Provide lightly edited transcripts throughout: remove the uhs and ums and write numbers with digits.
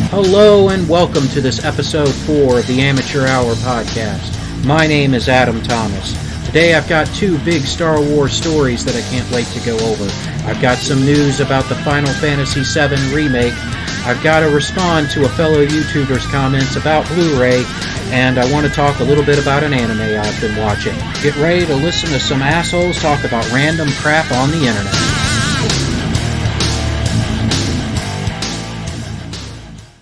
Hello and welcome to this episode 4 of the Amateur Hour podcast. My name is Adam Thomas. Today I've got two big Star Wars stories that I can't wait to go over. I've got some news about the Final Fantasy VII Remake. I've got to respond to a fellow YouTuber's comments about Blu-ray, and I want to talk a little bit about an anime I've been watching. Get ready to listen to some assholes talk about random crap on the internet.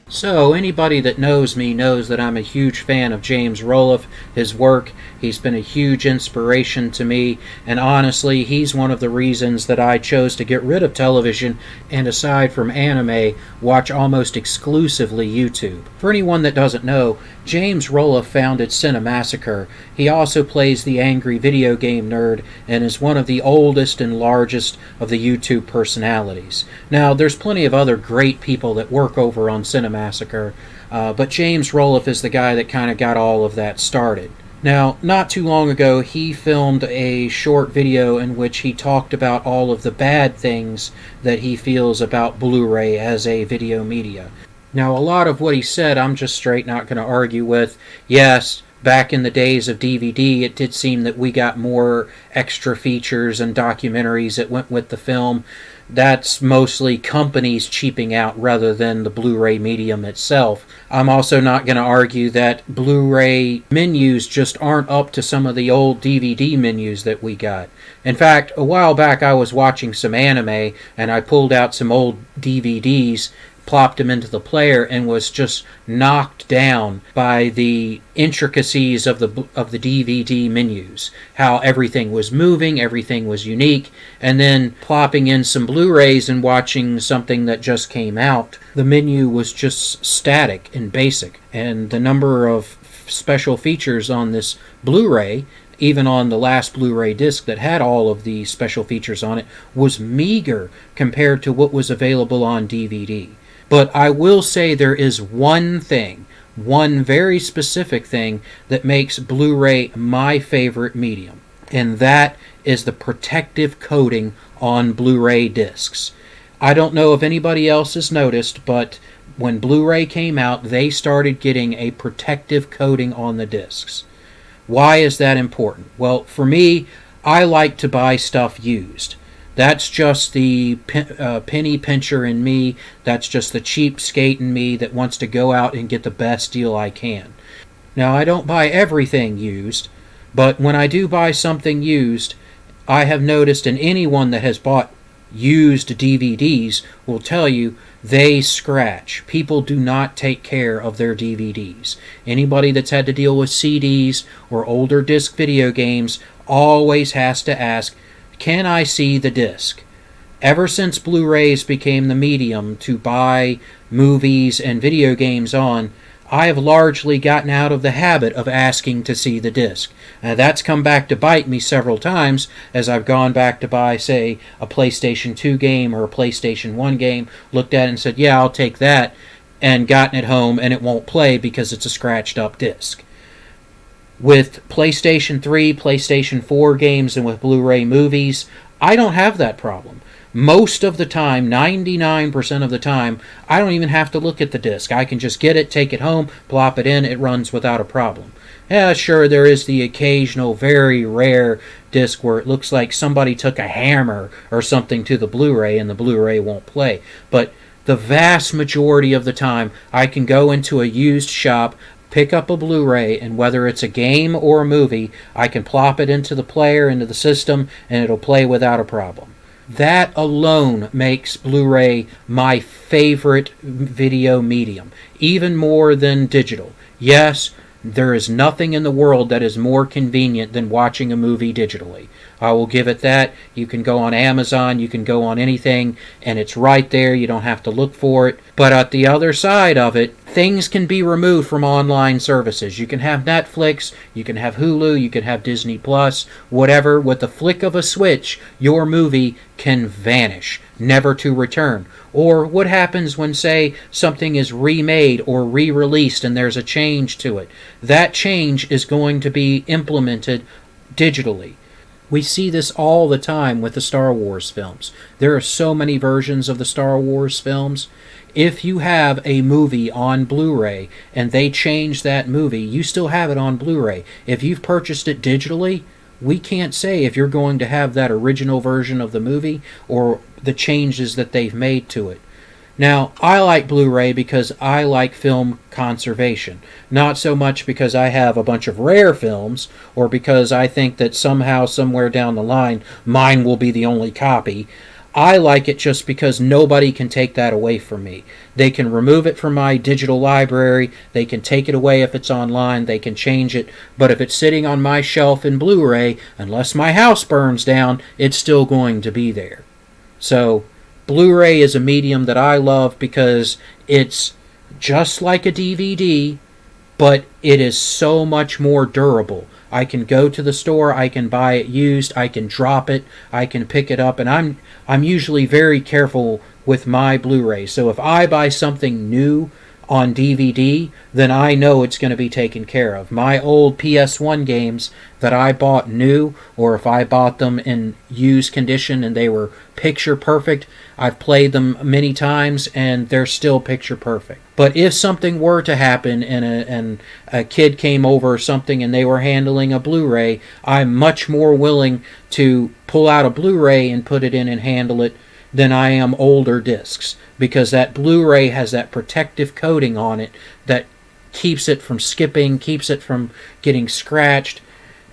So, anybody that knows me knows that I'm a huge fan of James Rolla, his work. He's been a huge inspiration to me, and honestly, he's one of the reasons that I chose to get rid of television and, aside from anime, watch almost exclusively YouTube. For anyone that doesn't know, James Rolla founded Cinemassacre. He also plays the angry video game nerd and is one of the oldest and largest of the YouTube personalities. Now, there's plenty of other great people that work over on Cinemassacre, but James Rolla is the guy that kind of got all of that started. Now, not too long ago, he filmed a short video in which he talked about all of the bad things that he feels about Blu-ray as a video media. Now, a lot of what he said, I'm just straight not going to argue with. Yes, back in the days of DVD, it did seem that we got more extra features and documentaries that went with the film. That's mostly companies cheaping out rather than the Blu-ray medium itself. I'm also not going to argue that Blu-ray menus just aren't up to some of the old DVD menus that we got. In fact, a while back I was watching some anime and I pulled out some old DVDs, plopped them into the player, and was just knocked down by the intricacies of the DVD menus. How everything was moving, everything was unique, and then plopping in some Blu-rays and watching something that just came out, the menu was just static and basic. And the number of special features on this Blu-ray, even on the last Blu-ray disc that had all of the special features on it, was meager compared to what was available on DVD. But I will say there is one thing, one very specific thing that makes Blu-ray my favorite medium, and that is the protective coating on Blu-ray discs. I don't know if anybody else has noticed, but when Blu-ray came out, they started getting a protective coating on the discs. Why is that important? Well, for me, I like to buy stuff used. That's just the penny pincher in me. That's just the cheapskate in me that wants to go out and get the best deal I can. Now, I don't buy everything used, but when I do buy something used, I have noticed, and anyone that has bought used DVDs will tell you, they scratch. People do not take care of their DVDs. Anybody that's had to deal with CDs or older disc video games always has to ask, can I see the disc? Ever since Blu-rays became the medium to buy movies and video games on, I have largely gotten out of the habit of asking to see the disc. That's come back to bite me several times as I've gone back to buy, say, a PlayStation 2 game or a PlayStation 1 game, looked at it and said, yeah, I'll take that, and gotten it home and it won't play because it's a scratched up disc. With PlayStation 3, PlayStation 4 games, and with Blu-ray movies, I don't have that problem. Most of the time, 99% of the time, I don't even have to look at the disc. I can just get it, take it home, plop it in, it runs without a problem. Yeah, sure, there is the occasional, very rare disc where it looks like somebody took a hammer or something to the Blu-ray and the Blu-ray won't play. But the vast majority of the time, I can go into a used shop, pick up a Blu-ray, and whether it's a game or a movie, I can plop it into the player, into the system, and it'll play without a problem. That alone makes Blu-ray my favorite video medium, even more than digital. Yes, there is nothing in the world that is more convenient than watching a movie digitally. I will give it that. You can go on Amazon, you can go on anything, and it's right there. You don't have to look for it. But at the other side of it, things can be removed from online services. You can have Netflix, you can have Hulu, you can have Disney Plus, whatever. With the flick of a switch, your movie can vanish, never to return. Or what happens when, say, something is remade or re-released and there's a change to it? That change is going to be implemented digitally. We see this all the time with the Star Wars films. There are so many versions of the Star Wars films. If you have a movie on Blu-ray and they change that movie, you still have it on Blu-ray. If you've purchased it digitally, we can't say if you're going to have that original version of the movie or the changes that they've made to it. Now, I like Blu-ray because I like film conservation. Not so much because I have a bunch of rare films or because I think that somehow, somewhere down the line, mine will be the only copy. I like it just because nobody can take that away from me. They can remove it from my digital library, they can take it away if it's online, they can change it, but if it's sitting on my shelf in Blu-ray, unless my house burns down, it's still going to be there. So, Blu-ray is a medium that I love because it's just like a DVD, but it is so much more durable. I can go to the store, I can buy it used, I can drop it, I can pick it up, and I'm usually very careful with my Blu-ray. So if I buy something new on DVD, then I know it's going to be taken care of. My old PS1 games that I bought new, or if I bought them in used condition and they were picture perfect, I've played them many times and they're still picture perfect. But if something were to happen and a kid came over or something and they were handling a Blu-ray, I'm much more willing to pull out a Blu-ray and put it in and handle it than I am older discs, because that Blu-ray has that protective coating on it that keeps it from skipping, keeps it from getting scratched,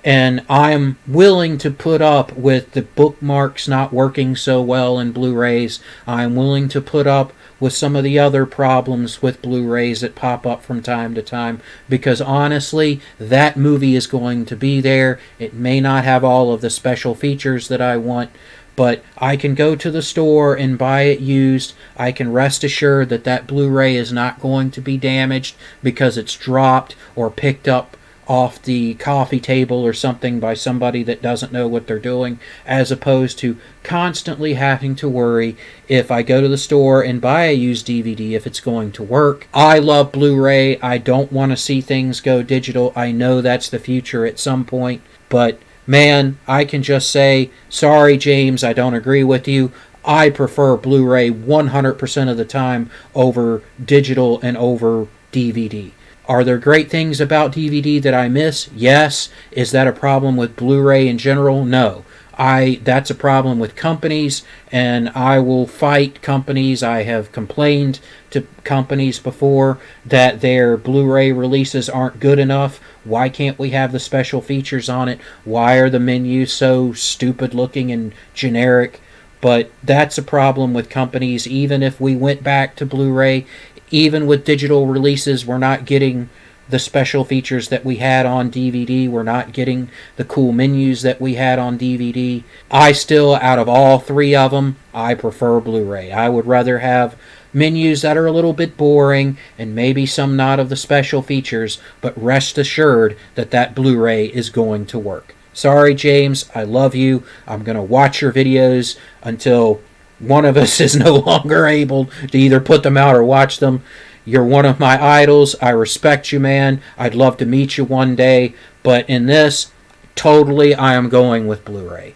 and I'm willing to put up with the bookmarks not working so well in Blu-rays. I'm willing to put up with some of the other problems with Blu-rays that pop up from time to time, because honestly, that movie is going to be there. It may not have all of the special features that I want, but I can go to the store and buy it used. I can rest assured that that Blu-ray is not going to be damaged because it's dropped or picked up off the coffee table or something by somebody that doesn't know what they're doing, as opposed to constantly having to worry if I go to the store and buy a used DVD if it's going to work. I love Blu-ray. I don't want to see things go digital. I know that's the future at some point, but man, I can just say, sorry, James, I don't agree with you. I prefer Blu-ray 100% of the time over digital and over DVD. Are there great things about DVD that I miss? Yes. Is that a problem with Blu-ray in general? No. That's a problem with companies, and I will fight companies. I have complained to companies before that their Blu-ray releases aren't good enough. Why can't we have the special features on it? Why are the menus so stupid looking and generic? But that's a problem with companies. Even if we went back to Blu-ray, even with digital releases, we're not getting the special features that we had on DVD. We're not getting the cool menus that we had on DVD. I still, out of all three of them, I prefer Blu-ray. I would rather have menus that are a little bit boring and maybe some not of the special features, but rest assured that that Blu-ray is going to work. Sorry, James, I love you. I'm going to watch your videos until one of us is no longer able to either put them out or watch them. You're one of my idols. I respect you, man. I'd love to meet you one day. But in this, totally I am going with Blu-ray.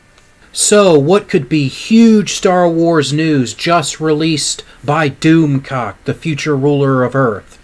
So, what could be huge Star Wars news just released by Doomcock, the future ruler of Earth?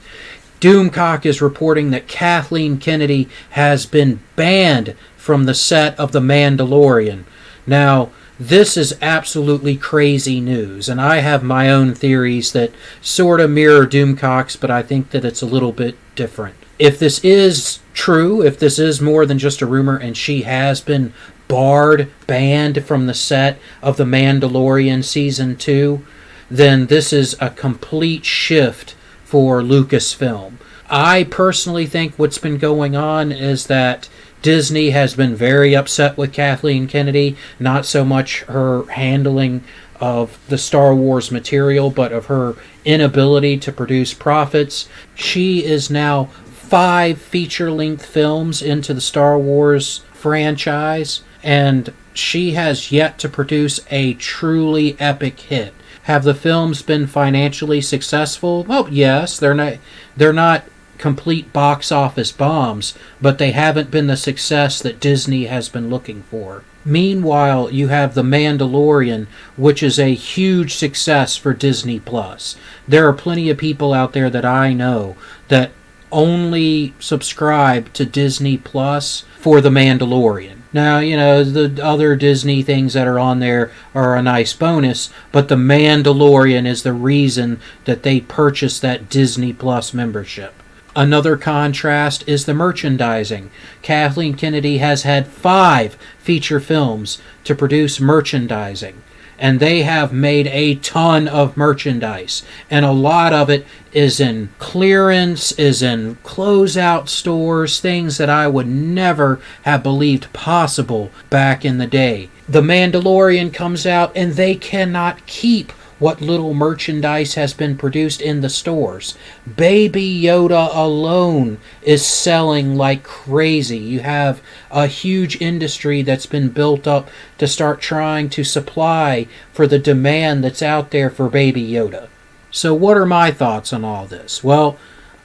Doomcock is reporting that Kathleen Kennedy has been banned from the set of The Mandalorian. Now, this is absolutely crazy news, and I have my own theories that sort of mirror Doomcock's, but I think that it's a little bit different. If this is true, if this is more than just a rumor, and she has been banned from the set of The Mandalorian Season 2, then this is a complete shift for Lucasfilm. I personally think what's been going on is that Disney has been very upset with Kathleen Kennedy, not so much her handling of the Star Wars material, but of her inability to produce profits. She is now 5 feature-length films into the Star Wars franchise, and she has yet to produce a truly epic hit. Have the films been financially successful? Well, yes, they're not complete box office bombs, but they haven't been the success that Disney has been looking for. Meanwhile, you have The Mandalorian, which is a huge success for Disney Plus. There are plenty of people out there that I know that only subscribe to Disney Plus for The Mandalorian. Now, the other Disney things that are on there are a nice bonus, but The Mandalorian is the reason that they purchased that Disney Plus membership. Another contrast is the merchandising. Kathleen Kennedy has had 5 feature films to produce merchandising, and they have made a ton of merchandise, and a lot of it is in clearance, is in closeout stores, things that I would never have believed possible back in the day. The Mandalorian comes out, and they cannot keep what little merchandise has been produced in the stores. Baby Yoda alone is selling like crazy. You have a huge industry that's been built up to start trying to supply for the demand that's out there for Baby Yoda. So what are my thoughts on all this? Well,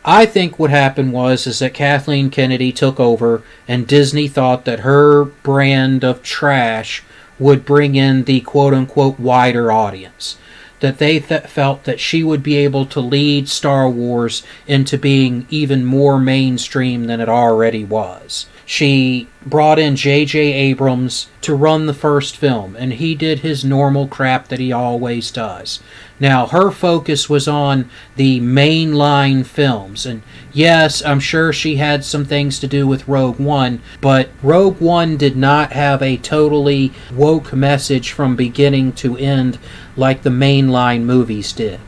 I think what happened is that Kathleen Kennedy took over, and Disney thought that her brand of trash would bring in the quote-unquote wider audience. That they felt that she would be able to lead Star Wars into being even more mainstream than it already was. She brought in J.J. Abrams to run the first film, and he did his normal crap that he always does. Now, her focus was on the mainline films, and yes, I'm sure she had some things to do with Rogue One, but Rogue One did not have a totally woke message from beginning to end like the mainline movies did.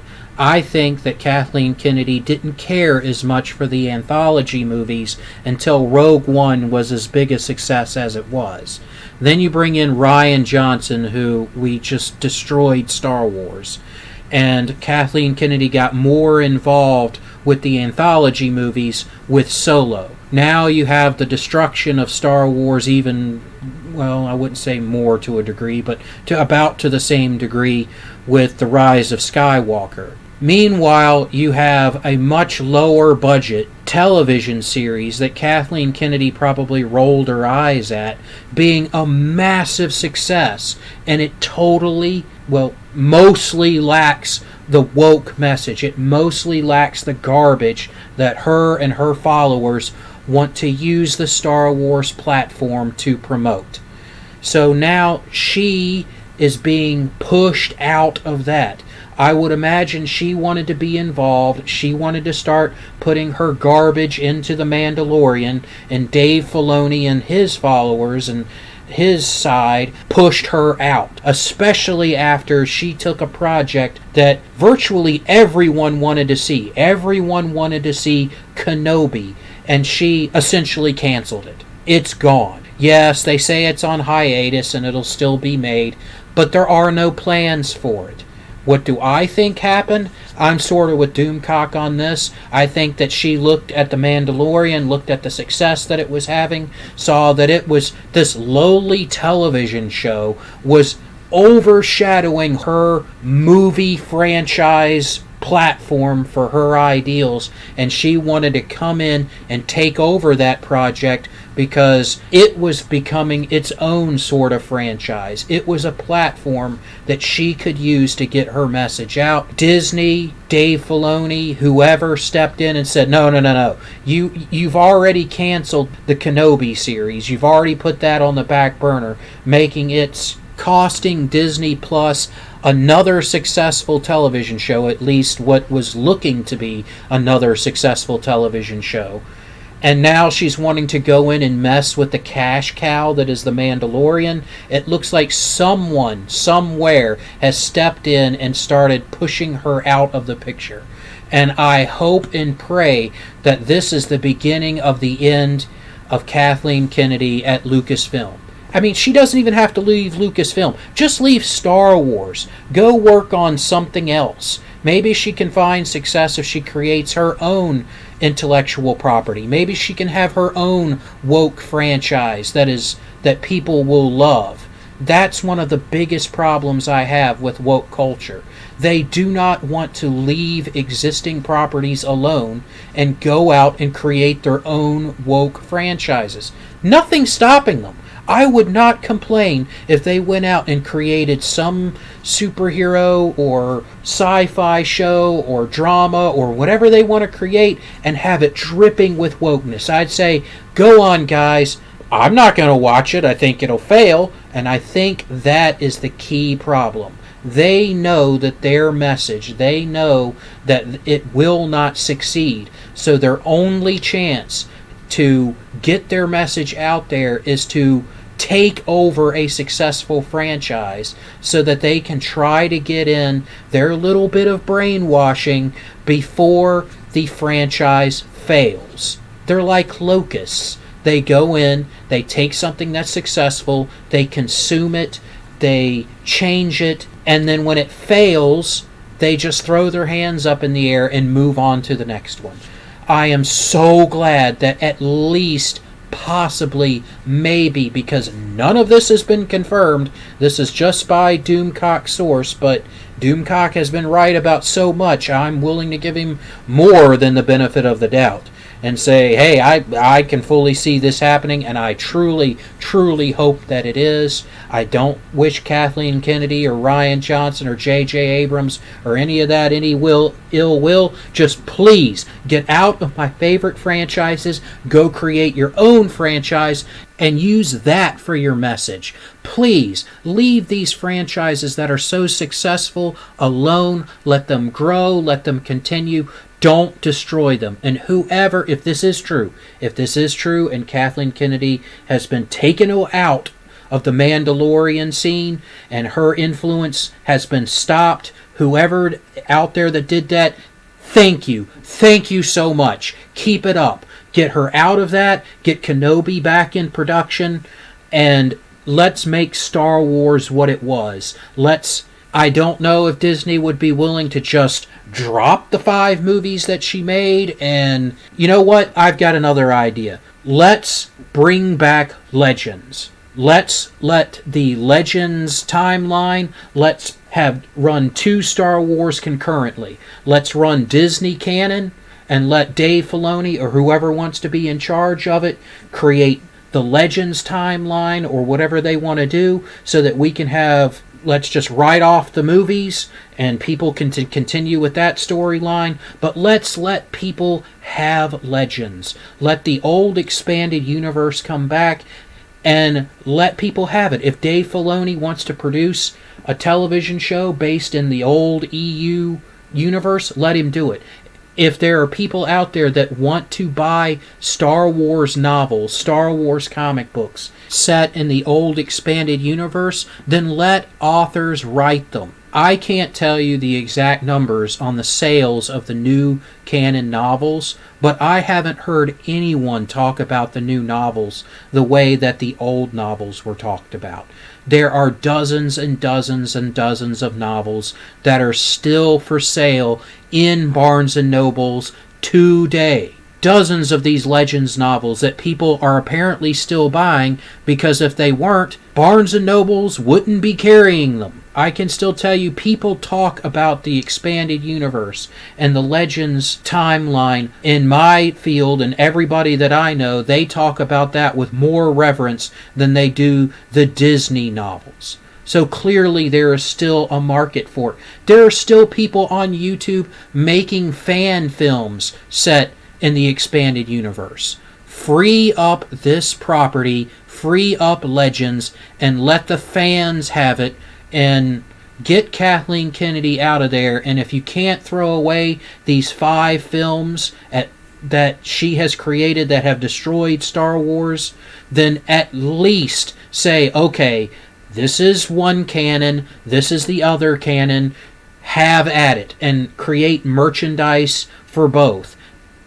I think that Kathleen Kennedy didn't care as much for the anthology movies until Rogue One was as big a success as it was. Then you bring in Rian Johnson, who we just destroyed Star Wars. And Kathleen Kennedy got more involved with the anthology movies with Solo. Now you have the destruction of Star Wars even, well, I wouldn't say more to a degree, but about to the same degree with The Rise of Skywalker. Meanwhile, you have a much lower budget television series that Kathleen Kennedy probably rolled her eyes at being a massive success, and it totally, mostly lacks the woke message. It mostly lacks the garbage that her and her followers want to use the Star Wars platform to promote. So now she is being pushed out of that. I would imagine she wanted to be involved. She wanted to start putting her garbage into The Mandalorian, and Dave Filoni and his followers and his side pushed her out, especially after she took a project that virtually everyone wanted to see. Everyone wanted to see Kenobi, and she essentially canceled it. It's gone. Yes, they say it's on hiatus and it'll still be made, but there are no plans for it. What do I think happened? I'm sort of with Doomcock on this. I think that she looked at The Mandalorian, looked at the success that it was having, saw that it was this lowly television show was overshadowing her movie franchise platform for her ideals, and she wanted to come in and take over that project because it was becoming its own sort of franchise. It was a platform that she could use to get her message out. Disney, Dave Filoni, whoever stepped in and said, no. You've already canceled the Kenobi series. You've already put that on the back burner, making it costing Disney Plus another successful television show, at least what was looking to be another successful television show. And now she's wanting to go in and mess with the cash cow that is The Mandalorian. It looks like someone, somewhere, has stepped in and started pushing her out of the picture. And I hope and pray that this is the beginning of the end of Kathleen Kennedy at Lucasfilm. I mean, she doesn't even have to leave Lucasfilm. Just leave Star Wars. Go work on something else. Maybe she can find success if she creates her own intellectual property. Maybe she can have her own woke franchise that people will love. That's one of the biggest problems I have with woke culture. They do not want to leave existing properties alone and go out and create their own woke franchises. Nothing's stopping them. I would not complain if they went out and created some superhero or sci-fi show or drama or whatever they want to create and have it dripping with wokeness. I'd say, go on, guys. I'm not going to watch it. I think it'll fail. And I think that is the key problem. They know that their message, they know that it will not succeed. So their only chance to get their message out there is to take over a successful franchise so that they can try to get in their little bit of brainwashing before the franchise fails. They're like locusts. They go in, they take something that's successful, they consume it, they change it, and then when it fails, they just throw their hands up in the air and move on to the next one. I am so glad that at least, possibly, maybe, because none of this has been confirmed. This is just by Doomcock's source, but Doomcock has been right about so much, I'm willing to give him more than the benefit of the doubt. And say, hey, I can fully see this happening, and I truly, truly hope that it is. I don't wish Kathleen Kennedy or Ryan Johnson or J.J. Abrams or any of that any ill will. Just please get out of my favorite franchises, go create your own franchise, and use that for your message. Please leave these franchises that are so successful alone. Let them grow, let them continue. Don't destroy them. And whoever, if this is true and Kathleen Kennedy has been taken out of the Mandalorian scene and her influence has been stopped, whoever out there that did that, thank you. Thank you so much. Keep it up. Get her out of that. Get Kenobi back in production. And let's make Star Wars what it was. I don't know if Disney would be willing to just drop the 5 movies that she made. And you know what? I've got another idea. Let's bring back Legends. Let's let the Legends timeline, let's have run 2 Star Wars concurrently. Let's run Disney canon and let Dave Filoni or whoever wants to be in charge of it create the Legends timeline or whatever they want to do so that we can have, let's just write off the movies and people can continue with that storyline. But let's let people have Legends. Let the old expanded universe come back and let people have it. If Dave Filoni wants to produce a television show based in the old EU universe, let him do it. If there are people out there that want to buy Star Wars novels, Star Wars comic books set in the old expanded universe, then let authors write them. I can't tell you the exact numbers on the sales of the new canon novels, but I haven't heard anyone talk about the new novels the way that the old novels were talked about. There are dozens and dozens and dozens of novels that are still for sale in Barnes & Nobles today. Dozens of these Legends novels that people are apparently still buying because if they weren't, Barnes & Nobles wouldn't be carrying them. I can still tell you people talk about the expanded universe and the Legends timeline in my field, and everybody that I know, they talk about that with more reverence than they do the Disney novels. So clearly there is still a market for it. There are still people on YouTube making fan films set in the expanded universe. Free up this property, free up Legends, and let the fans have it, and get Kathleen Kennedy out of there. And if you can't throw away these 5 films that she has created that have destroyed Star Wars, then at least say, okay, this is one canon, this is the other canon, have at it, and create merchandise for both.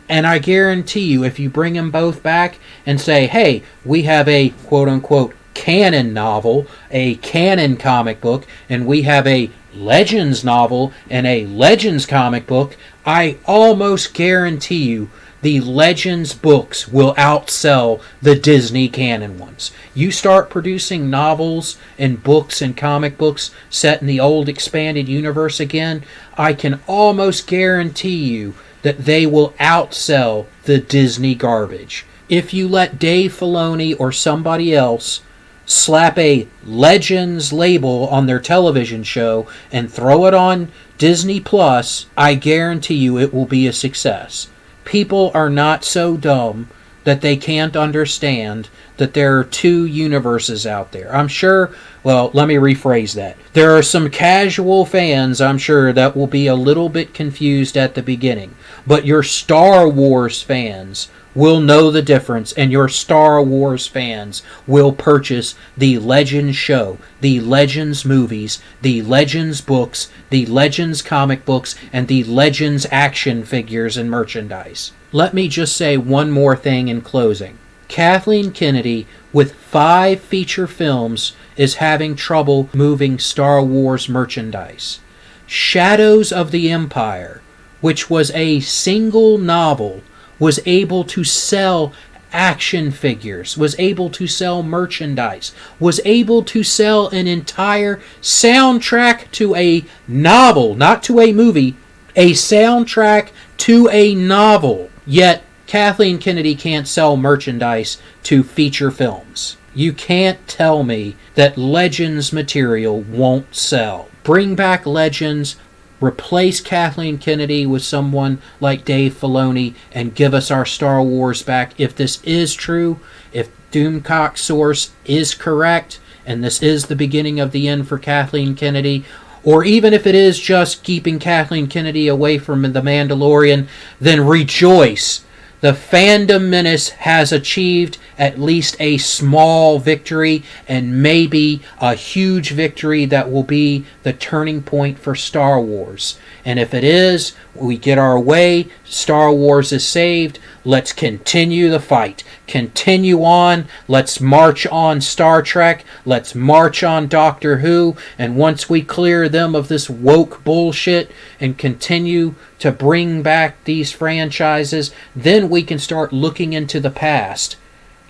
And I guarantee you, if you bring them both back and say, hey, we have a quote-unquote canon novel, a canon comic book, and we have a Legends novel and a Legends comic book, I almost guarantee you the Legends books will outsell the Disney canon ones. You start producing novels and books and comic books set in the old expanded universe again, I can almost guarantee you that they will outsell the Disney garbage. If you let Dave Filoni or somebody else slap a Legends label on their television show and throw it on Disney Plus, I guarantee you it will be a success. People are not so dumb that they can't understand that there are two universes out there. I'm sure, well, let me rephrase that. There are some casual fans, I'm sure, that will be a little bit confused at the beginning. But your Star Wars fans will know the difference, and your Star Wars fans will purchase the Legends show, the Legends movies, the Legends books, the Legends comic books, and the Legends action figures and merchandise. Let me just say one more thing in closing. Kathleen Kennedy, with 5 feature films, is having trouble moving Star Wars merchandise. Shadows of the Empire, which was a single novel, was able to sell action figures, was able to sell merchandise, was able to sell an entire soundtrack to a novel, not to a movie, a soundtrack to a novel. Yet Kathleen Kennedy can't sell merchandise to feature films. You can't tell me that Legends material won't sell. Bring back Legends, replace Kathleen Kennedy with someone like Dave Filoni, and give us our Star Wars back. If this is true, if Doomcock's source is correct, and this is the beginning of the end for Kathleen Kennedy, or even if it is just keeping Kathleen Kennedy away from The Mandalorian, then rejoice. The fandom menace has achieved at least a small victory, and maybe a huge victory that will be the turning point for Star Wars. And if it is, we get our way, Star Wars is saved, let's continue the fight. Continue on, let's march on Star Trek, let's march on Doctor Who, and once we clear them of this woke bullshit and continue to bring back these franchises, then we can start looking into the past.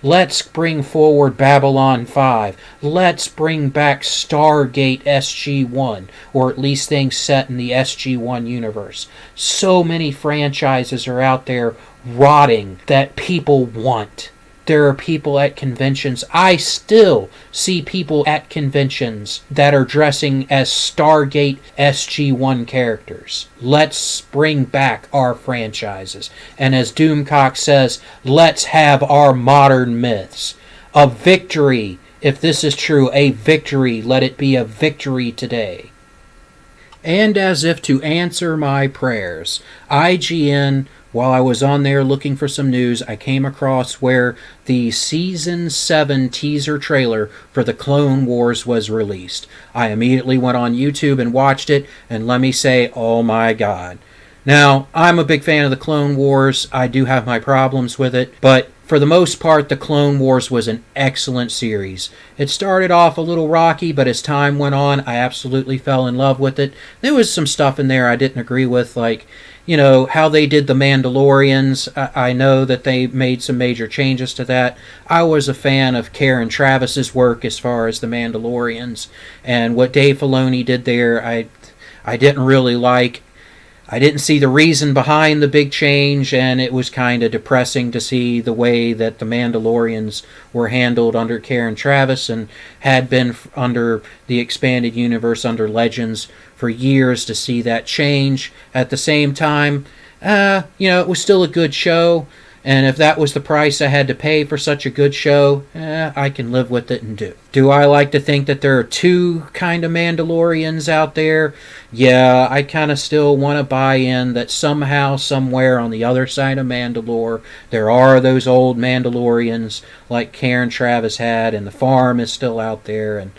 Let's bring forward Babylon 5. Let's bring back Stargate SG-1, or at least things set in the SG-1 universe. So many franchises are out there rotting that people want. There are people at conventions. I still see people at conventions that are dressing as Stargate SG-1 characters. Let's bring back our franchises. And as Doomcock says, let's have our modern myths. A victory, if this is true, a victory. Let it be a victory today. And as if to answer my prayers, IGN, while I was on there looking for some news, I came across where the Season 7 teaser trailer for the Clone Wars was released. I immediately went on YouTube and watched it, and let me say, oh my god. Now, I'm a big fan of the Clone Wars. I do have my problems with it, but for the most part, the Clone Wars was an excellent series. It started off a little rocky, but as time went on, I absolutely fell in love with it. There was some stuff in there I didn't agree with, like, you know, how they did the Mandalorians. I know that they made some major changes to that. I was a fan of Karen Travis's work as far as the Mandalorians, and what Dave Filoni did there, I didn't really like. I didn't see the reason behind the big change, and it was kind of depressing to see the way that the Mandalorians were handled under Karen Travis and had been under the expanded universe under Legends for years, to see that change. At the same time, it was still a good show, and if that was the price I had to pay for such a good show, I can live with it and do. Do I like to think that there are two kind of Mandalorians out there? Yeah, I kind of still want to buy in that somehow, somewhere on the other side of Mandalore, there are those old Mandalorians like Karen Travis had, and the farm is still out there, and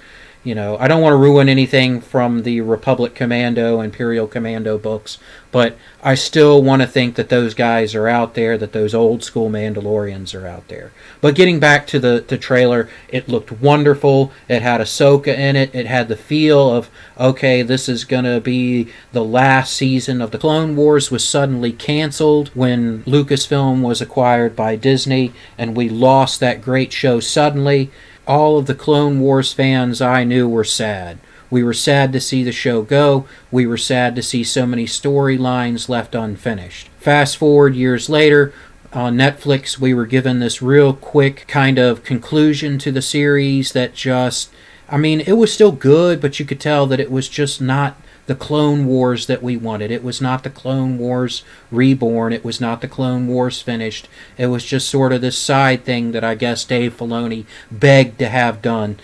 I don't want to ruin anything from the Republic Commando, Imperial Commando books, but I still want to think that those guys are out there, that those old school Mandalorians are out there. But getting back to the trailer, it looked wonderful. It had Ahsoka in it. It had the feel of, okay, this is going to be the last season of the Clone Wars was suddenly canceled when Lucasfilm was acquired by Disney, and we lost that great show suddenly. All of the Clone Wars fans I knew were sad. We were sad to see the show go. We were sad to see so many storylines left unfinished. Fast forward years later, on Netflix, we were given this real quick kind of conclusion to the series that just, I mean, it was still good, but you could tell that it was just not the Clone Wars that we wanted. It was not the Clone Wars Reborn. It was not the Clone Wars finished. It was just sort of this side thing that I guess Dave Filoni begged to have done.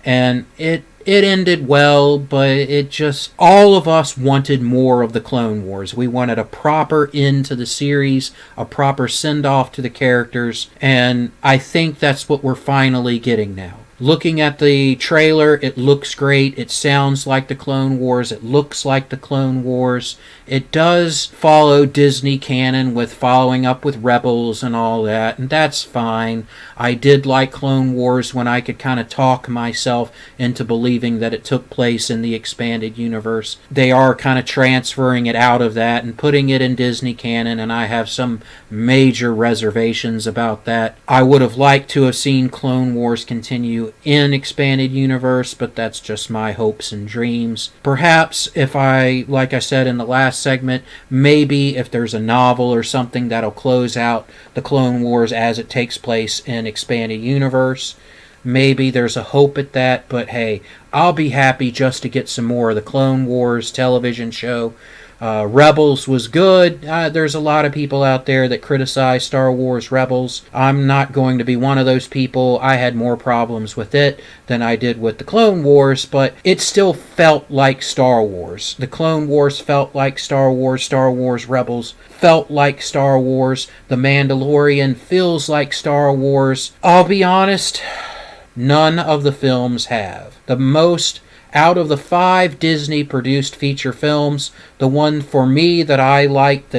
And it ended well, but it just, all of us wanted more of the Clone Wars. We wanted a proper end to the series, a proper send-off to the characters, and I think that's what we're finally getting now. Looking at the trailer, it looks great. It sounds like the Clone Wars. It looks like the Clone Wars. It does follow Disney canon with following up with Rebels and all that, and that's fine. I did like Clone Wars when I could kind of talk myself into believing that it took place in the expanded universe. They are kind of transferring it out of that and putting it in Disney canon, and I have some major reservations about that. I would have liked to have seen Clone Wars continue in expanded universe, but that's just my hopes and dreams. Perhaps if like I said in the last segment, maybe if there's a novel or something that'll close out the Clone Wars as it takes place in expanded universe, maybe there's a hope at that, but hey, I'll be happy just to get some more of the Clone Wars television show. Rebels was good. There's a lot of people out there that criticize Star Wars Rebels. I'm not going to be one of those people. I had more problems with it than I did with the Clone Wars, but it still felt like Star Wars. The Clone Wars felt like Star Wars. Star Wars Rebels felt like Star Wars. The Mandalorian feels like Star Wars. I'll be honest, none of the films have. The most out of the 5 Disney-produced feature films, the one for me that I liked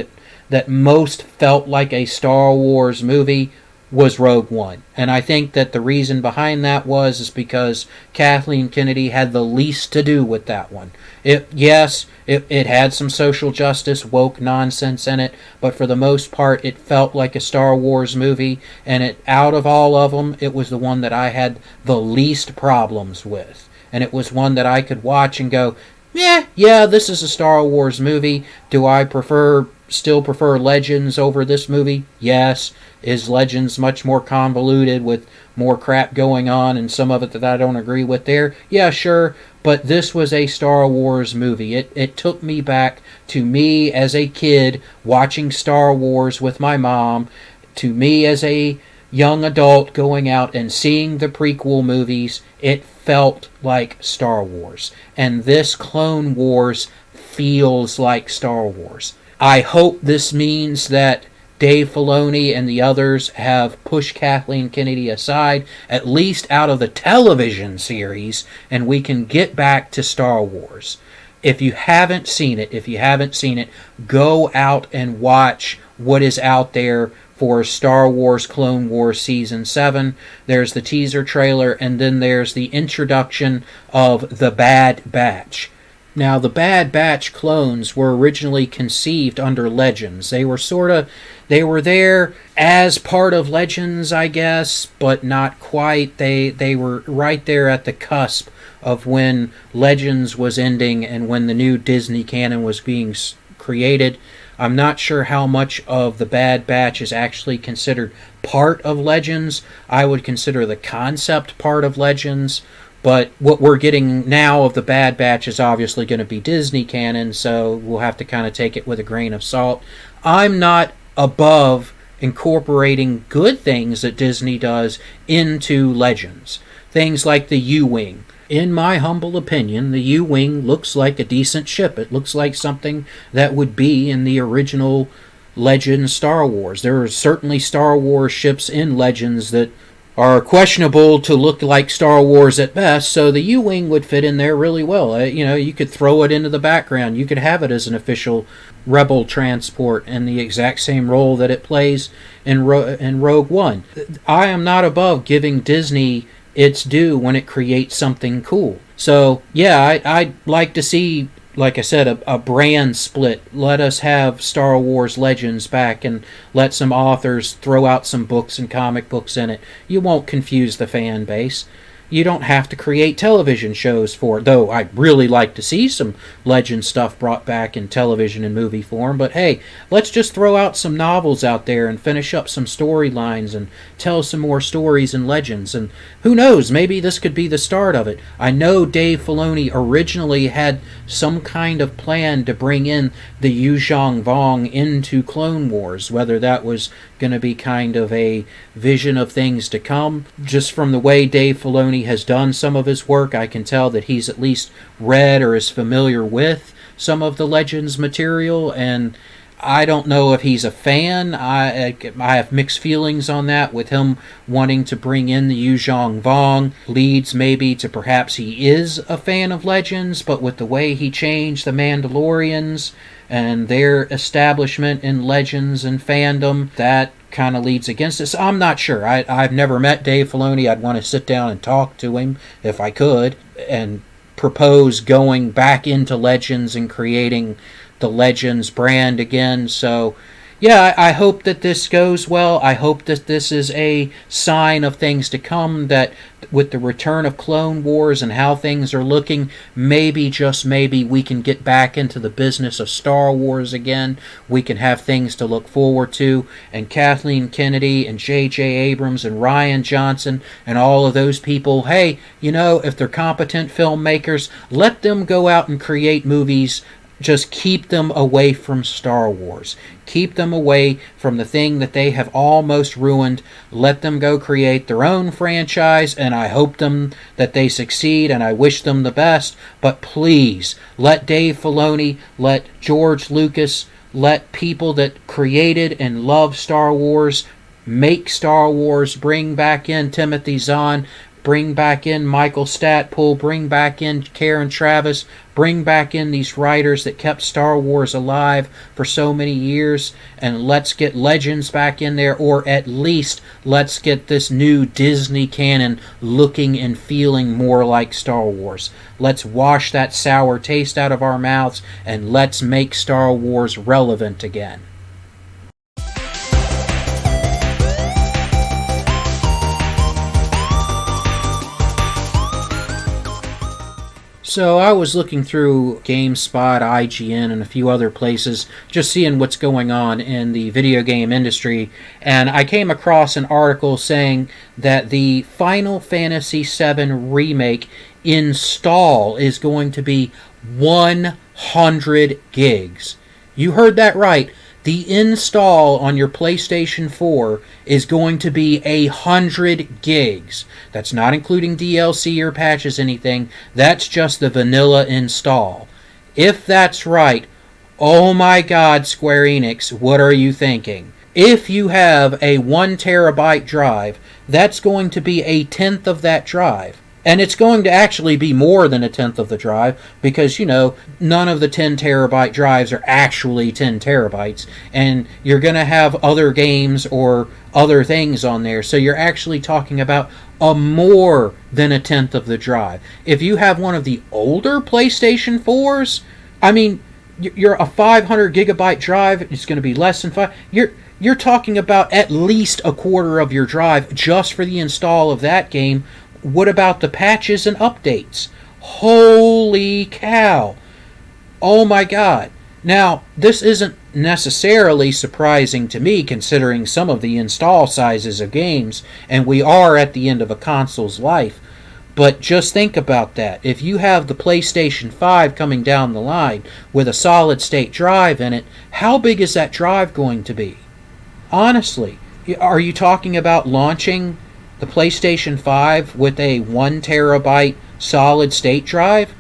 that most felt like a Star Wars movie was Rogue One. And I think that the reason behind that is because Kathleen Kennedy had the least to do with that one. It had some social justice, woke nonsense in it, but for the most part, it felt like a Star Wars movie, and out of all of them, it was the one that I had the least problems with. And it was one that I could watch and go, yeah, this is a Star Wars movie. Do I still prefer Legends over this movie? Yes. Is Legends much more convoluted with more crap going on and some of it that I don't agree with there? Yeah, sure. But this was a Star Wars movie. It took me back to me as a kid watching Star Wars with my mom, to me as a young adult going out and seeing the prequel movies. It felt like Star Wars. And this Clone Wars feels like Star Wars. I hope this means that Dave Filoni and the others have pushed Kathleen Kennedy aside, at least out of the television series, and we can get back to Star Wars. If you haven't seen it, go out and watch what is out there for Star Wars Clone Wars Season 7. There's the teaser trailer, and then there's the introduction of the Bad Batch. Now, the Bad Batch clones were originally conceived under Legends. They were there as part of Legends, I guess, but not quite. They were right there at the cusp of when Legends was ending and when the new Disney canon was being created. I'm not sure how much of the Bad Batch is actually considered part of Legends. I would consider the concept part of Legends, but what we're getting now of the Bad Batch is obviously going to be Disney canon, so we'll have to kind of take it with a grain of salt. I'm not above incorporating good things that Disney does into Legends. Things like the U-Wing. In my humble opinion, the U-Wing looks like a decent ship. It looks like something that would be in the original Legends Star Wars. There are certainly Star Wars ships in Legends that are questionable to look like Star Wars at best, so the U-Wing would fit in there really well. You could throw it into the background. You could have it as an official Rebel transport in the exact same role that it plays in Rogue One. I am not above giving Disney its due when it creates something cool. So, yeah, I'd like to see, like I said, a brand split. Let us have Star Wars Legends back and let some authors throw out some books and comic books in it. You won't confuse the fan base. You don't have to create television shows for it, though I'd really like to see some Legend stuff brought back in television and movie form. But hey, let's just throw out some novels out there and finish up some storylines and tell some more stories and Legends. And who knows, maybe this could be the start of it. I know Dave Filoni originally had some kind of plan to bring in the Yuzhong Vong into Clone Wars, whether that was going to be kind of a vision of things to come. Just from the way Dave Filoni has done some of his work, I can tell that he's at least read or is familiar with some of the Legends material, and I don't know if he's a fan. I have mixed feelings on that, with him wanting to bring in the Yuzhong Vong. Leads maybe to perhaps he is a fan of Legends, but with the way he changed the Mandalorians and their establishment in Legends and fandom, that kind of leads against this. I'm not sure. I've never met Dave Filoni. I'd want to sit down and talk to him if I could, and propose going back into Legends and creating the Legends brand again. So yeah, I hope that this goes well. I hope that this is a sign of things to come, that with the return of Clone Wars and how things are looking, maybe, just maybe, we can get back into the business of Star Wars again. We can have things to look forward to. And Kathleen Kennedy and J.J. Abrams and Rian Johnson and all of those people, hey, you know, if they're competent filmmakers, let them go out and create movies. Just keep them away from Star Wars. Keep them away from the thing that they have almost ruined. Let them go create their own franchise, and I hope that they succeed, and I wish them the best. But please, let Dave Filoni, let George Lucas, let people that created and love Star Wars make Star Wars. Bring back in Timothy Zahn. Bring back in Michael Stackpole, bring back in Karen Traviss, bring back in these writers that kept Star Wars alive for so many years, and let's get Legends back in there, or at least let's get this new Disney canon looking and feeling more like Star Wars. Let's wash that sour taste out of our mouths, and let's make Star Wars relevant again. So I was looking through GameSpot, IGN, and a few other places, just seeing what's going on in the video game industry, and I came across an article saying that the Final Fantasy VII Remake install is going to be 100 gigs. You heard that right. The install on your PlayStation 4 is going to be 100 gigs. That's not including DLC or patches, anything. That's just the vanilla install. If that's right, oh my God, Square Enix, what are you thinking? If you have a 1 terabyte drive, that's going to be 1/10 of that drive. And it's going to actually be more than 1/10 of the drive, because, you know, none of the 10 terabyte drives are actually 10 terabytes. And you're going to have other games or other things on there. So you're actually talking about a more than 1/10 of the drive. If you have one of the older PlayStation 4s, I mean, you're a 500 gigabyte drive, it's going to be less than 5. You're talking about at least a quarter of your drive just for the install of that game. What about the patches and updates? Holy cow. Oh my God. Now, this isn't necessarily surprising to me, considering some of the install sizes of games, and we are at the end of a console's life. But just think about that. If you have the PlayStation 5 coming down the line with a solid-state drive in it, how big is that drive going to be? Honestly, are you talking about launching the PlayStation 5 with a 1 terabyte solid-state drive?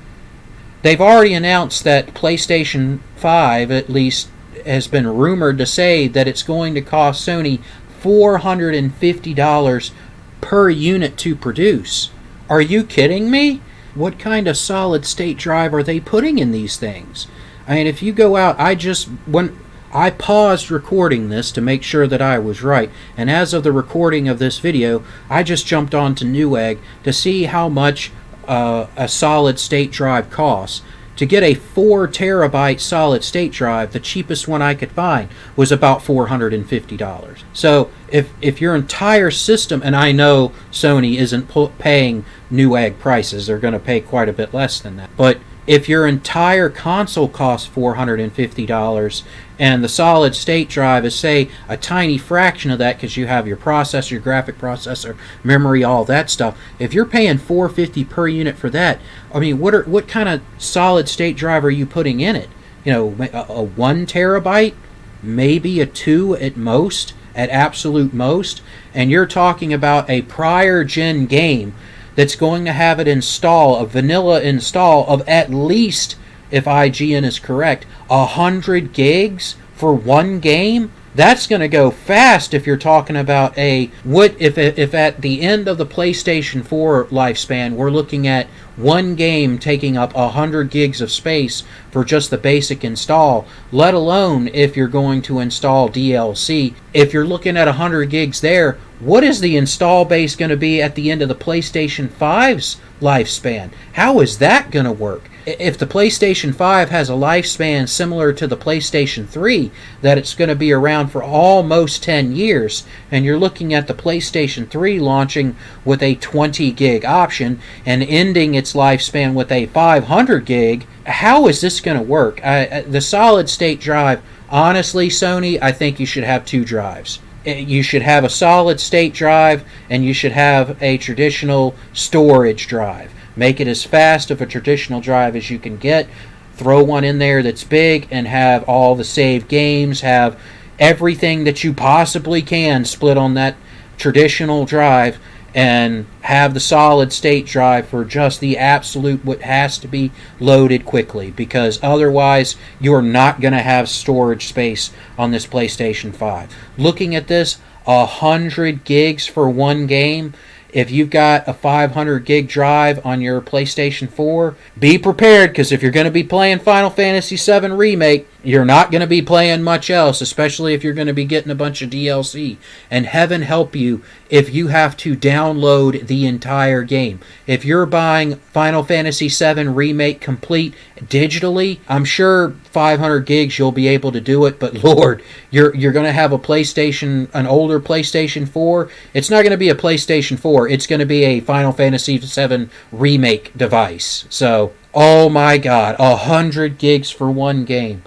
They've already announced that PlayStation 5, at least, has been rumored to say that it's going to cost Sony $450 per unit to produce. Are you kidding me? What kind of solid-state drive are they putting in these things? I mean, if you go out, I paused recording this to make sure that I was right, and as of the recording of this video, I just jumped onto Newegg to see how much a solid-state drive costs. to get a 4 terabyte solid state drive, the cheapest one I could find was about $450. So if your entire system, and I know Sony isn't paying Newegg prices, they're going to pay quite a bit less than that, but if your entire console costs $450 and the solid state drive is, say, a tiny fraction of that because you have your processor, your graphic processor, memory, all that stuff, if you're paying $450 per unit for that, I mean, what kind of solid state drive are you putting in it? You know, a 1 terabyte, maybe a 2 at most, at absolute most, and you're talking about a prior gen game that's going to have it install, a vanilla install of at least, if IGN is correct, 100 gigs for one game. That's going to go fast if you're talking about if at the end of the PlayStation 4 lifespan we're looking at one game taking up 100 gigs of space for just the basic install, let alone if you're going to install DLC. If you're looking at 100 gigs there, what is the install base going to be at the end of the PlayStation 5's lifespan? How is that going to work? If the PlayStation 5 has a lifespan similar to the PlayStation 3, that it's going to be around for almost 10 years, and you're looking at the PlayStation 3 launching with a 20 gig option and ending its lifespan with a 500 gig, how is this going to work? The solid state drive, honestly, Sony, I think you should have 2 drives. You should have a solid state drive and you should have a traditional storage drive. Make it as fast of a traditional drive as you can get. Throw one in there that's big and have all the saved games, have everything that you possibly can split on that traditional drive, and have the solid state drive for just the absolute what has to be loaded quickly, because otherwise you're not going to have storage space on this PlayStation 5. Looking at this, 100 gigs for one game. If you've got a 500 gig drive on your PlayStation 4, be prepared, because if you're going to be playing Final Fantasy VII Remake, you're not going to be playing much else, especially if you're going to be getting a bunch of DLC. And heaven help you if you have to download the entire game. If you're buying Final Fantasy VII Remake complete digitally, I'm sure 500 gigs you'll be able to do it, but Lord, you're going to have an older PlayStation 4. It's not going to be a PlayStation 4. It's going to be a Final Fantasy VII Remake device. So, oh my God, 100 gigs for one game.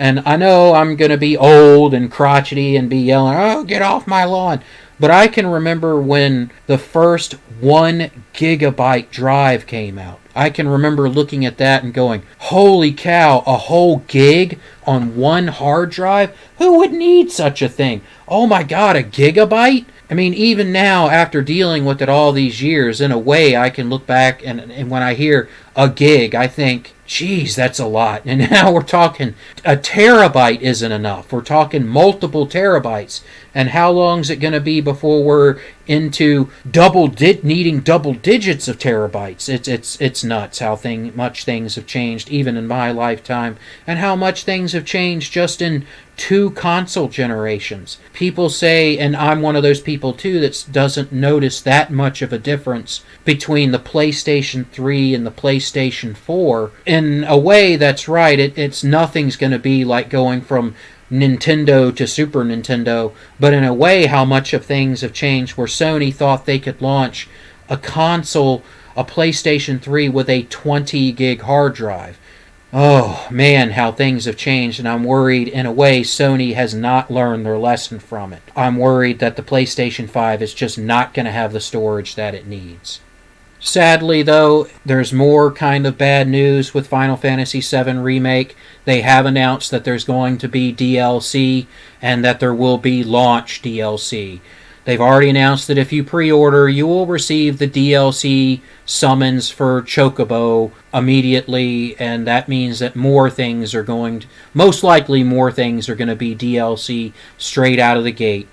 And I know I'm going to be old and crotchety and be yelling, oh, get off my lawn. But I can remember when the first 1 gigabyte drive came out. I can remember looking at that and going, holy cow, a whole gig on one hard drive? Who would need such a thing? Oh my God, a gigabyte? I mean, even now, after dealing with it all these years, in a way, I can look back and when I hear a gig, I think, geez, that's a lot. And now we're talking a terabyte isn't enough. We're talking multiple terabytes. And how long is it going to be before we're into needing double digits of terabytes? It's nuts how much things have changed even in my lifetime, and how much things have changed just in 2 console generations. People say, and I'm one of those people too that doesn't notice that much of a difference between the PlayStation 3 and the PlayStation 4. In a way, that's right. It's nothing's going to be like going from Nintendo to Super Nintendo, but in a way, how much of things have changed, where Sony thought they could launch a console, a PlayStation 3 with a 20 gig hard drive. Oh man, how things have changed, and I'm worried in a way Sony has not learned their lesson from it. I'm worried that the PlayStation 5 is just not going to have the storage that it needs. Sadly, though, there's more kind of bad news with Final Fantasy VII Remake. They have announced that there's going to be DLC and that there will be launch DLC. They've already announced that if you pre-order, you will receive the DLC summons for Chocobo immediately, and that means that most likely more things are going to be DLC straight out of the gate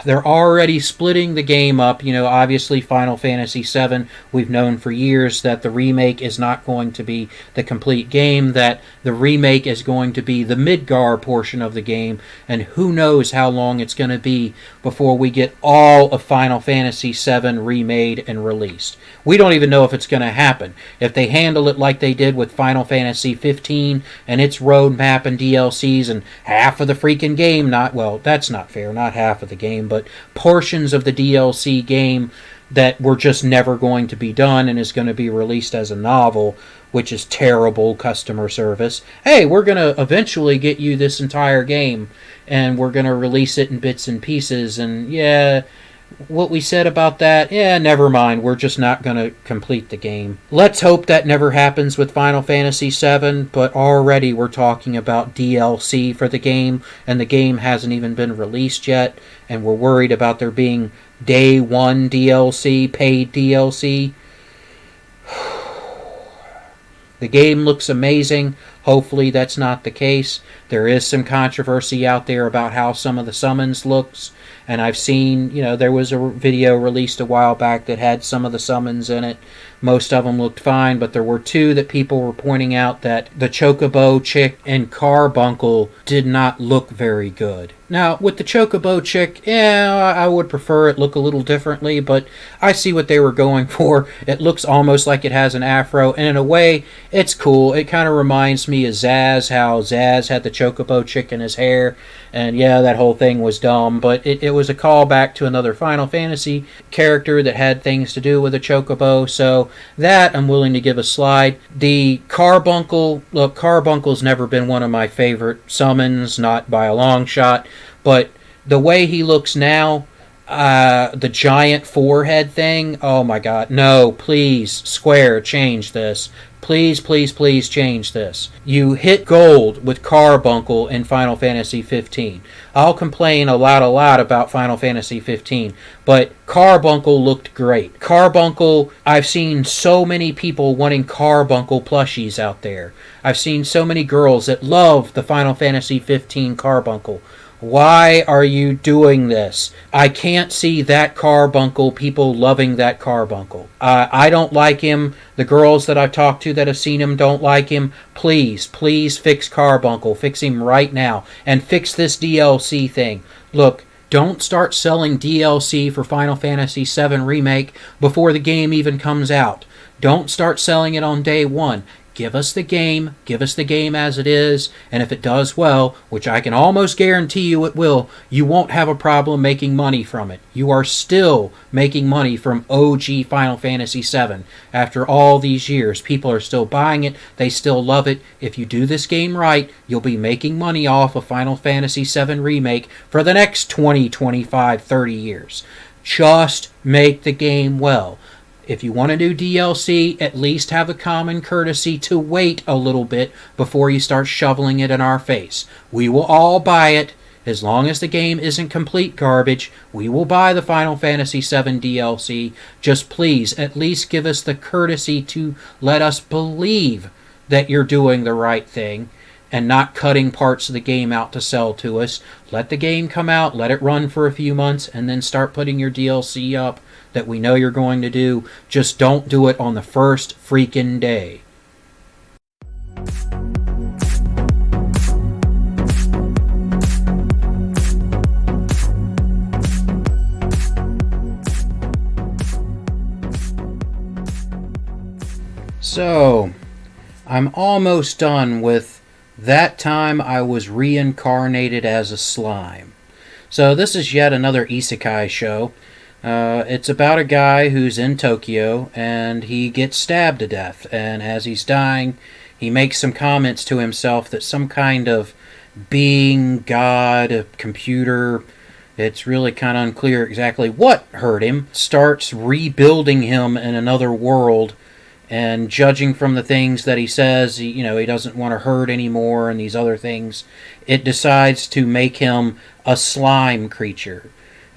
They're already splitting the game up. Obviously Final Fantasy VII, we've known for years that the remake is not going to be the complete game, that the remake is going to be the Midgar portion of the game, and who knows how long it's going to be before we get all of Final Fantasy VII remade and released. We don't even know if it's going to happen. If they handle it like they did with Final Fantasy 15 and its roadmap and DLCs and half of the freaking game, that's not fair, not half of the game, but portions of the DLC game that were just never going to be done and is going to be released as a novel, which is terrible customer service. Hey, we're going to eventually get you this entire game, and we're going to release it in bits and pieces, and what we said about that, never mind, we're just not going to complete the game. Let's hope that never happens with Final Fantasy VII, but already we're talking about DLC for the game, and the game hasn't even been released yet, and we're worried about there being day one DLC, paid DLC. The game looks amazing. Hopefully that's not the case. There is some controversy out there about how some of the summons looks. And I've seen, there was a video released a while back that had some of the summons in it. Most of them looked fine, but there were two that people were pointing out that the Chocobo chick and Carbuncle did not look very good. Now, with the Chocobo chick, I would prefer it look a little differently, but I see what they were going for. It looks almost like it has an afro, and in a way, it's cool. It kind of reminds me of Zaz, how Zaz had the Chocobo chick in his hair, and that whole thing was dumb, but it was a callback to another Final Fantasy character that had things to do with a Chocobo, so that I'm willing to give a slide. The Carbuncle, look, Carbuncle's never been one of my favorite summons, not by a long shot, but the way he looks now, the giant forehead thing, oh my god, no, please, Square, change this. Please, please, please change this. You hit gold with Carbuncle in Final Fantasy 15. I'll complain a lot about Final Fantasy 15, but Carbuncle looked great. Carbuncle, I've seen so many people wanting Carbuncle plushies out there. I've seen so many girls that love the Final Fantasy 15 Carbuncle. Why are you doing this? I can't see that Carbuncle, people loving that Carbuncle. I don't like him. The girls that I've talked to that have seen him don't like him. Please, please fix Carbuncle. Fix him right now. And fix this DLC thing. Look, don't start selling DLC for Final Fantasy VII Remake before the game even comes out. Don't start selling it on day one. Give us the game as it is, and if it does well, which I can almost guarantee you it will, you won't have a problem making money from it. You are still making money from OG Final Fantasy VII. After all these years, people are still buying it, they still love it. If you do this game right, you'll be making money off of Final Fantasy VII Remake for the next 20, 25, 30 years. Just make the game well. If you want to do DLC, at least have the common courtesy to wait a little bit before you start shoveling it in our face. We will all buy it. As long as the game isn't complete garbage, we will buy the Final Fantasy VII DLC. Just please, at least give us the courtesy to let us believe that you're doing the right thing and not cutting parts of the game out to sell to us. Let the game come out, let it run for a few months, and then start putting your DLC up that we know you're going to do. Just don't do it on the first freaking day. So, I'm almost done with that time I was reincarnated as a slime. So this is yet another isekai show. It's about a guy who's in Tokyo and he gets stabbed to death, and as he's dying he makes some comments to himself that some kind of being, god, a computer, it's really kind of unclear exactly what hurt him, starts rebuilding him in another world. And judging from the things that he says, he doesn't want to hurt anymore and these other things, it decides to make him a slime creature.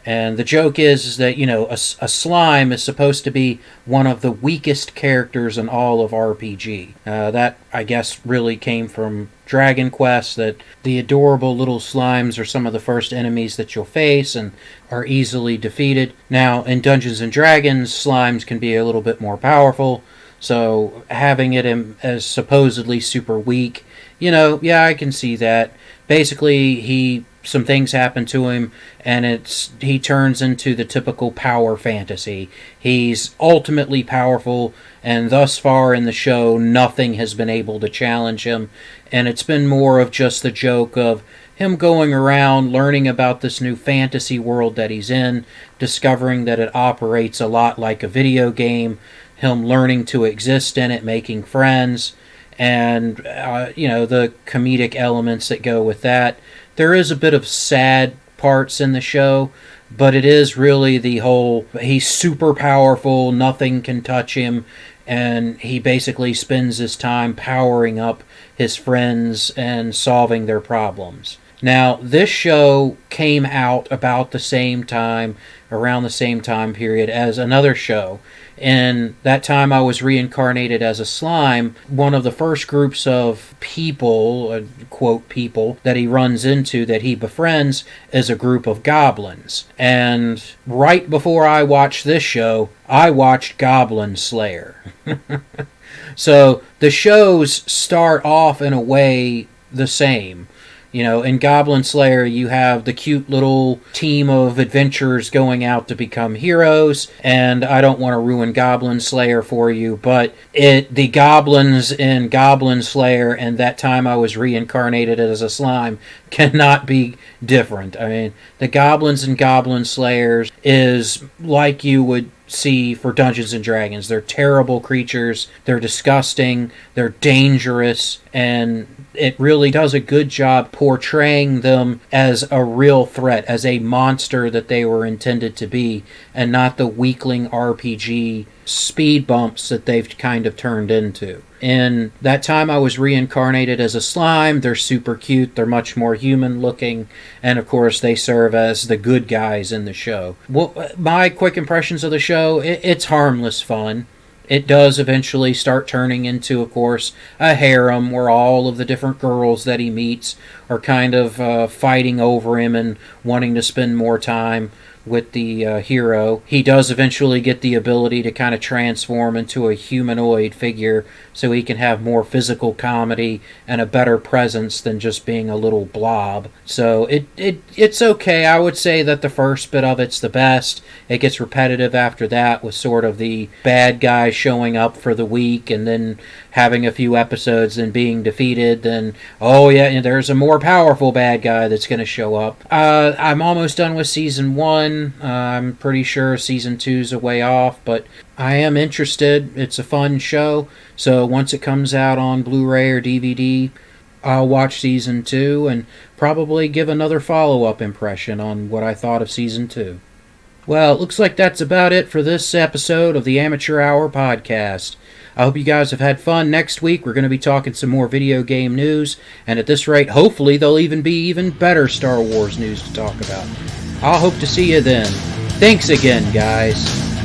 And the joke is that, a slime is supposed to be one of the weakest characters in all of RPG. That, I guess, really came from Dragon Quest that the adorable little slimes are some of the first enemies that you'll face and are easily defeated. Now, in Dungeons and Dragons, slimes can be a little bit more powerful, so having it as supposedly super weak, yeah, I can see that. Basically, some things happen to him, and he turns into the typical power fantasy. He's ultimately powerful, and thus far in the show, nothing has been able to challenge him, and it's been more of just the joke of him going around, learning about this new fantasy world that he's in, discovering that it operates a lot like a video game, him learning to exist in it, making friends, and the comedic elements that go with that. There is a bit of sad parts in the show, but it is really the whole, he's super powerful, nothing can touch him, and he basically spends his time powering up his friends and solving their problems. Now, this show came out about the same time, around the same time period as another show. And that time I was reincarnated as a slime. One of the first groups of people, quote people, that he runs into, that he befriends, is a group of goblins. And right before I watched this show, I watched Goblin Slayer. So the shows start off in a way the same. In Goblin Slayer, you have the cute little team of adventurers going out to become heroes, and I don't want to ruin Goblin Slayer for you, but the goblins in Goblin Slayer and that time I was reincarnated as a slime cannot be different. I mean, the goblins in Goblin Slayers is like you would see for Dungeons and Dragons. They're terrible creatures, they're disgusting, they're dangerous, and it really does a good job portraying them as a real threat, as a monster that they were intended to be, and not the weakling RPG speed bumps that they've kind of turned into. In that time I was reincarnated as a slime. They're super cute, they're much more human looking, and of course they serve as the good guys in the show. Well, my quick impressions of the show, it's harmless fun. It does eventually start turning into, of course, a harem where all of the different girls that he meets are kind of fighting over him and wanting to spend more time with the hero. He does eventually get the ability to kind of transform into a humanoid figure so he can have more physical comedy and a better presence than just being a little blob. So it's okay. I would say that the first bit of it's the best. It gets repetitive after that with sort of the bad guy showing up for the week and then having a few episodes and being defeated. Then, oh yeah, there's a more powerful bad guy that's going to show up. I'm almost done with season 1. I'm pretty sure season 2's a way off, but I am interested. It's a fun show, so once it comes out on Blu-ray or DVD, I'll watch season 2 and probably give another follow-up impression on what I thought of season 2. Well, it looks like that's about it for this episode of the Amateur Hour podcast. I hope you guys have had fun. Next week, we're going to be talking some more video game news, and at this rate, hopefully there'll even be even better Star Wars news to talk about. I'll hope to see you then. Thanks again, guys.